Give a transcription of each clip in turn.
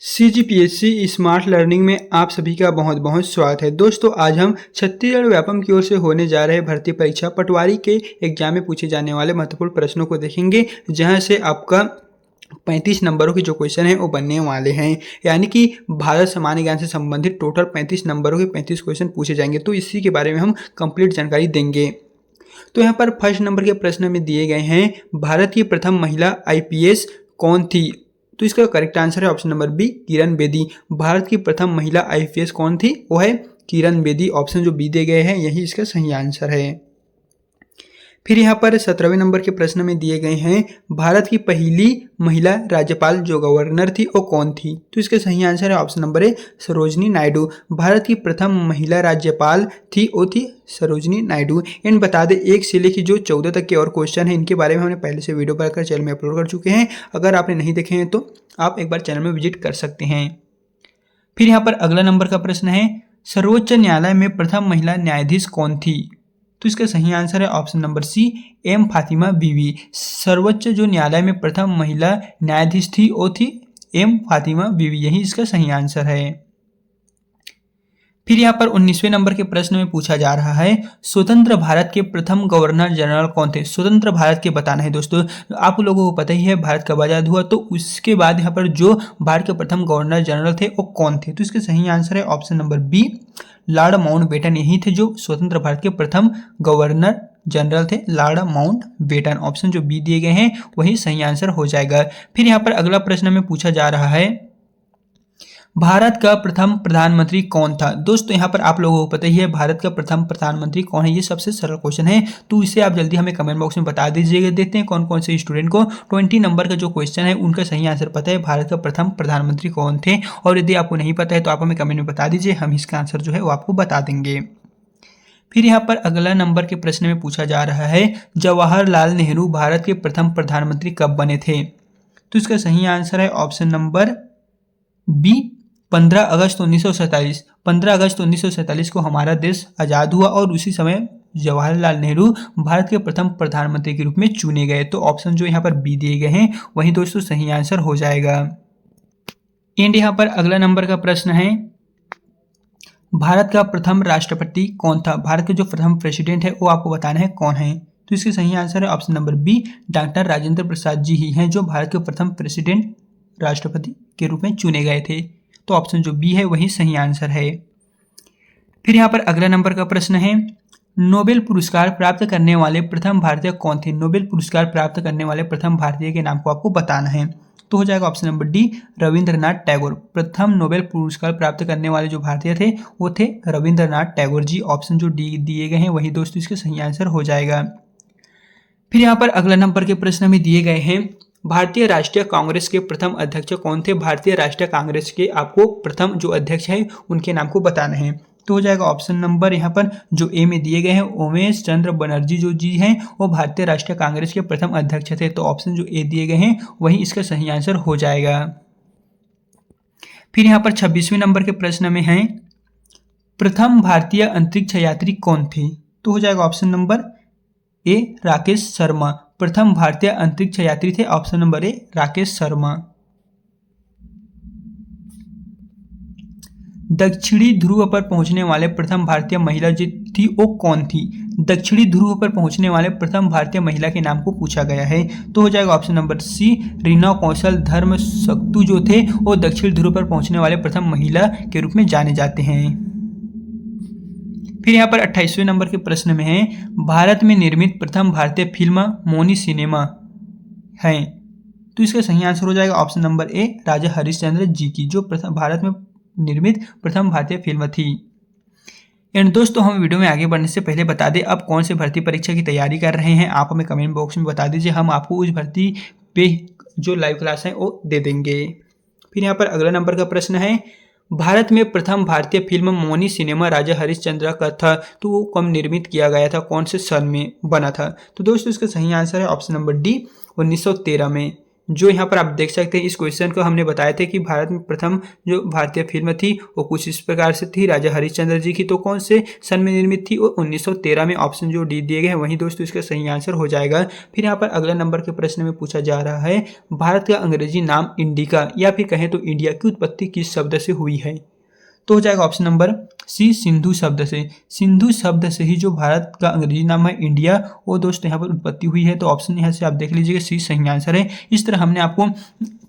CGPSC smart learning में आप सभी का बहुत बहुत स्वागत है। दोस्तों, आज हम छत्तीसगढ़ व्यापम की ओर से होने जा रहे भर्ती परीक्षा पटवारी के एग्जाम में पूछे जाने वाले महत्वपूर्ण प्रश्नों को देखेंगे, जहां से आपका 35 नंबरों के जो क्वेश्चन है वो बनने वाले हैं। यानी कि भारत सामान्य ज्ञान से संबंधित टोटल 35 नंबरों के 35 क्वेश्चन पूछे जाएंगे। तो इसी के बारे में हम कंप्लीट जानकारी देंगे। तो यहाँ पर फर्स्ट नंबर के प्रश्न में दिए गए हैं, भारत की प्रथम महिला IPS कौन थी? तो इसका करेक्ट आंसर है option number B, Kiran Bedi. Bharat की प्रथम महिला IPS कौन थी? वो है किरण बेदी। ऑप्शन जो बी दिए गए हैं यही इसका सही आंसर है। फिर यहाँ पर 17वें नंबर के प्रश्न में दिए गए हैं, भारत की पहली महिला राज्यपाल जो गवर्नर थी वो कौन थी? तो इसका सही आंसर है option number A, Sarojini Naidu. Bharat की प्रथम महिला राज्यपाल थी वो थी सरोजनी नायडू। इन बता दें 1 से लेकर जो 14 तक के और क्वेश्चन है इनके बारे में हमने पहले से वीडियो बनाकर चैनल में अपलोड कर चुके हैं। अगर आपने नहीं देखे हैं तो आप एक बार चैनल में विजिट कर सकते हैं। फिर यहाँ पर अगला नंबर का प्रश्न है, सर्वोच्च न्यायालय में प्रथम महिला न्यायाधीश कौन थी? तो इसका सही आंसर है option number C, M Fatima Bibi. सर्वोच्च जो न्यायालय में प्रथम महिला न्यायाधीश थी वो थी एम फातिमा बीवी, यही इसका सही आंसर है। फिर यहाँ पर 19वें नंबर के प्रश्न में पूछा जा रहा है, स्वतंत्र भारत के प्रथम गवर्नर जनरल कौन थे? स्वतंत्र भारत के बताना है। दोस्तों, आप लोगों को पता ही है भारत कब आजाद हुआ, तो उसके बाद यहाँ पर जो भारत के प्रथम गवर्नर जनरल थे वो कौन थे? तो इसके सही आंसर है option number B, lord Mountbatten. यही थे जो स्वतंत्र भारत के प्रथम गवर्नर जनरल थे, लॉर्ड माउंटबेटन। ऑप्शन जो बी दिए गए हैं वही सही आंसर हो जाएगा। फिर यहाँ पर अगला प्रश्न में पूछा जा रहा है, भारत का प्रथम प्रधानमंत्री कौन था? दोस्तों, यहाँ पर आप लोगों को पता ही है भारत का प्रथम प्रधानमंत्री कौन है। ये सबसे सरल क्वेश्चन है, तो इसे आप जल्दी हमें कमेंट बॉक्स में बता दीजिएगा। देखते हैं कौन कौन से स्टूडेंट को 20 नंबर का जो क्वेश्चन है उनका सही आंसर पता है, भारत का प्रथम प्रधानमंत्री कौन थे। और यदि आपको नहीं पता है तो आप हमें कमेंट में बता दीजिए, हम इसका आंसर जो है वो आपको बता देंगे। फिर यहाँ पर अगला नंबर के प्रश्न में पूछा जा रहा है, जवाहरलाल नेहरू भारत के प्रथम प्रधानमंत्री कब बने थे? तो इसका सही आंसर है ऑप्शन नंबर बी, 15 अगस्त 1947। 15 अगस्त 1947 को हमारा देश आज़ाद हुआ और उसी समय जवाहरलाल नेहरू भारत के प्रथम प्रधानमंत्री के रूप में चुने गए। तो ऑप्शन जो यहाँ पर बी दिए गए हैं वही दोस्तों सही आंसर हो जाएगा। एंड यहाँ पर अगला नंबर का प्रश्न है, भारत का प्रथम राष्ट्रपति कौन था? भारत के जो प्रथम प्रेसिडेंट है वो आपको बताना है कौन है। तो इसके सही आंसर है option number B, doctor Rajendra Prasad ji ही हैं जो भारत के प्रथम प्रेसिडेंट राष्ट्रपति के रूप में चुने गए थे। तो ऑप्शन जो बी है वही सही आंसर है। फिर यहाँ पर अगला नंबर का प्रश्न है, नोबेल पुरस्कार प्राप्त करने वाले प्रथम भारतीय कौन थे? नोबेल पुरस्कार प्राप्त करने वाले प्रथम भारतीय के नाम को आपको बताना है। तो हो जाएगा option number D, Rabindranath Tagore. प्रथम नोबेल पुरस्कार प्राप्त करने वाले जो भारतीय थे वो थे रविंद्रनाथ टैगोर जी। ऑप्शन जो डी दिए गए हैं वही दोस्तों इसके सही आंसर हो जाएगा। फिर यहाँ पर अगला नंबर के प्रश्न में दिए गए हैं, भारतीय राष्ट्रीय कांग्रेस के प्रथम अध्यक्ष कौन थे? भारतीय राष्ट्रीय कांग्रेस के आपको प्रथम जो अध्यक्ष है उनके नाम को बताना है। तो हो जाएगा ऑप्शन नंबर यहाँ पर जो ए में दिए गए हैं, उमेश चंद्र बनर्जी जो जी हैं वो भारतीय राष्ट्रीय कांग्रेस के प्रथम अध्यक्ष थे। तो ऑप्शन जो ए दिए गए हैं वही इसका सही आंसर हो जाएगा। फिर यहाँ पर 26वें नंबर के प्रश्न में है, प्रथम भारतीय अंतरिक्ष यात्री कौन थे? तो हो जाएगा option number A, Rakesh Sharma. प्रथम भारतीय अंतरिक्ष यात्री थे option number A, Rakesh Sharma. दक्षिणी ध्रुव पर पहुंचने वाले प्रथम भारतीय महिला जो थी वो कौन थी? दक्षिणी ध्रुव पर पहुंचने वाले प्रथम भारतीय महिला के नाम को पूछा गया है। तो हो जाएगा ऑप्शन नंबर सी, रीना कौशल धर्म सक्तु जो थे वो दक्षिण ध्रुव पर पहुंचने वाले प्रथम महिला के रूप में जाने जाते हैं। फिर यहाँ पर 28वें नंबर के प्रश्न में है, भारत में निर्मित प्रथम भारतीय फिल्म मौनी सिनेमा है। तो इसका सही आंसर हो जाएगा ऑप्शन नंबर ए, राजा हरिश्चंद्र जी की, जो भारत में निर्मित प्रथम भारतीय फिल्म थी। एंड दोस्तों, हम वीडियो में आगे बढ़ने से पहले बता दें आप कौन से भर्ती परीक्षा की तैयारी कर रहे हैं, आप हमें कमेंट बॉक्स में बता दीजिए, हम आपको उस भर्ती पे जो लाइव क्लास है वो दे देंगे। फिर यहाँ पर अगला नंबर का प्रश्न है, भारत में प्रथम भारतीय फिल्म मौनी सिनेमा राजा हरिश्चंद्र का था, तो वो कब निर्मित किया गया था, कौन से सन में बना था? तो दोस्तों इसका सही आंसर है ऑप्शन नंबर डी, 1913 में। जो यहाँ पर आप देख सकते हैं, इस क्वेश्चन को हमने बताया था कि भारत में प्रथम जो भारतीय फिल्म थी वो कुछ इस प्रकार से थी, राजा हरिश्चंद्र जी की। तो कौन से सन में निर्मित थी? और 1913 में। ऑप्शन जो डी दिए गए हैं वही दोस्तों इसका सही आंसर हो जाएगा। फिर यहाँ पर अगला नंबर के प्रश्न में पूछा जा रहा है, भारत का अंग्रेजी नाम इंडिका या फिर कहें तो इंडिया की उत्पत्ति किस शब्द से हुई है? तो हो जाएगा ऑप्शन नंबर सी, सिंधु शब्द से। सिंधु शब्द से ही जो भारत का अंग्रेजी नाम है इंडिया, वो दोस्तों यहाँ पर उत्पत्ति हुई है। तो ऑप्शन यहाँ से आप देख लीजिएगा, सी सही आंसर है। इस तरह हमने आपको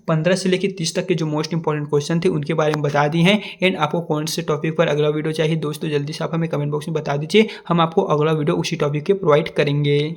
15 से लेकर 30 तक के जो मोस्ट इंपॉर्टेंट क्वेश्चन थे उनके बारे में बता दी हैं। एंड आपको कौन से टॉपिक पर अगला वीडियो चाहिए दोस्तों, जल्दी से आप हमें कमेंट बॉक्स में बता दीजिए, हम आपको अगला वीडियो उसी टॉपिक के प्रोवाइड करेंगे।